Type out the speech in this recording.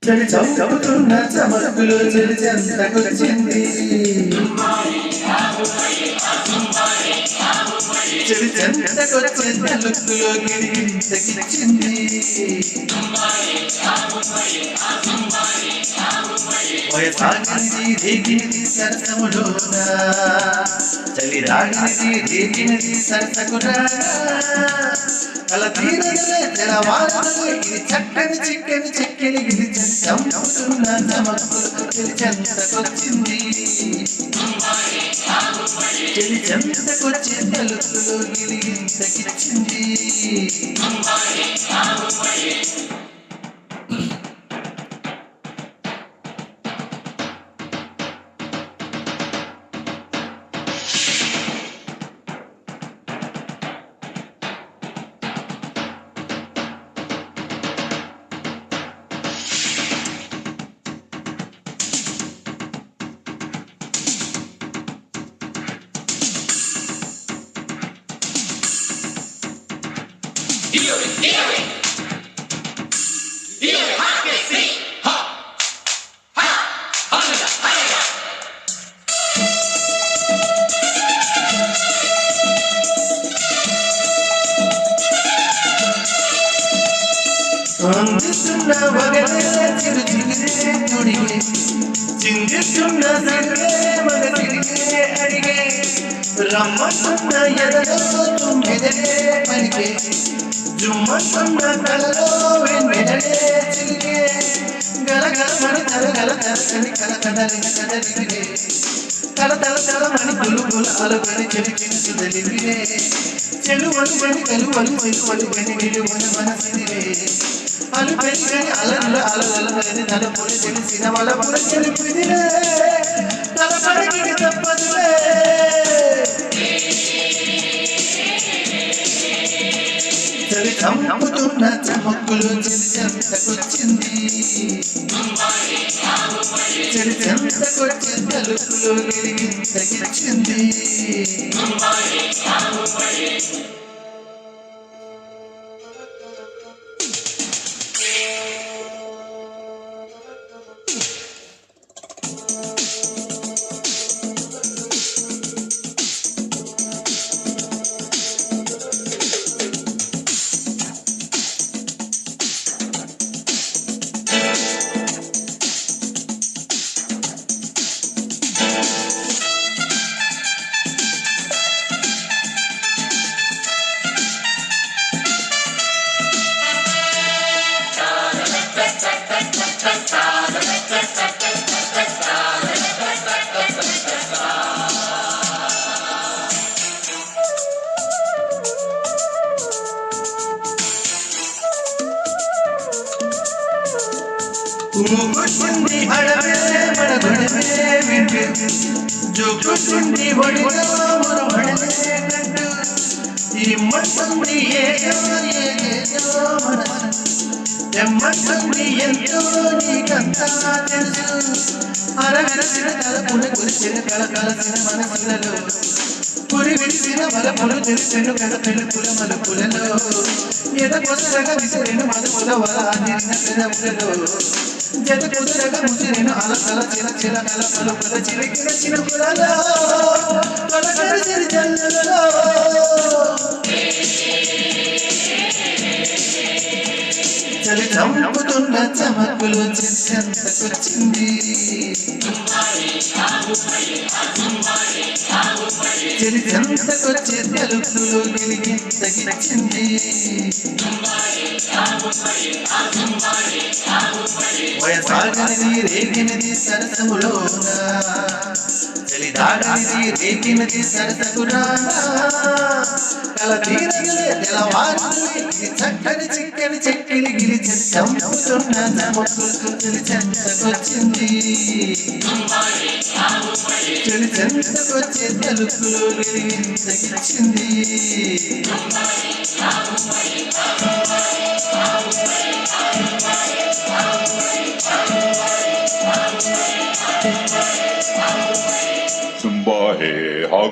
చలి చౌకపుతున్న చమకులు చలి చెంతకొచ్చింది చలి చెంతకొచ్చే తలుపులో గిరిగింతకిచ్చింది వయసాగినది రేగినది సరసములోన చలి రాగినది రేగినది సరసకురా కల తీరలే తెలవారలే ఇది చక్కని చిక్కని చెక్కని ఇది చంపుతున్న చమకులు చలి చెంతకొచ్చింది చలి చెంతకొచ్చే తలుపులో గిరిగింతకిచ్చింది అందిస్తున్న వగలే చిరు చిరుగే తుడిగే చిందిస్తున్న సిరుగే మగ తిరిగే అడిగే రమ్మస్తున్న ఎదలో తుమ్మెదలే పలికే జుమ్మస్తున్న కలలో వెన్నెలలే చిలిగే గలగల మని తలగల తరగని కలకదలిన కదలిగే తల మని గులు అలగని చెలికించు దలిగే చెలువలు మని కలువలు చెలువలు మని నిలువన మనసిదివే అలు పెరిగని అలల అలలని తలపులు తెలిసిన వాళ్ళ పుల చెలిపిదిలే తల పడికి తప్పదులే చలి చంపుతున్న చమక్కులు చలి చెంతకొచ్చింది చలి చెంతకొచ్చే తలుపులు గిరిగింతకిచ్చింది ముగుండి అడవే మడగడవే వింటు జోగుండి వడిలో మరవడలే కంటు ఇమ్మంటుంది ఏదో మనసు తెమ్మంటుంది ఎంతో నీకంతా తెలుసు అరవిరసిన తలపుల కురిసిన కలకలసిన మనసులలో పురి విరిసిన మలపులు తెలిసిన కథ పెళ్ళుపుల మలుపులలో ఎద కొసరగా విసిరిన మలుపుల వల అందిన పెదవులలో జత కుదరగా ముసిరిన అలకల చిల చిల కల పలుపుల చిలికిన చినుకులలో కలకరిసిరి జల్లులలో చలి చంపుతున్న చమకులు చెంతకొచ్చింది చలి చెంతకొచ్చే తలుపులు గిరిగింతకిచ్చింది వయసాగనిది రేగినది సరసములోన చలి దాగనిది రేగినది సరసకురా కల తీరగలే తెలవారులే చక్కని చిక్కని చెక్కిలి గిలి చంపుతున్న చమకులు చలి చెంతకొచ్చింది చలి చెంతకొచ్చే తలుపులు గిరిగింతకిచ్చింది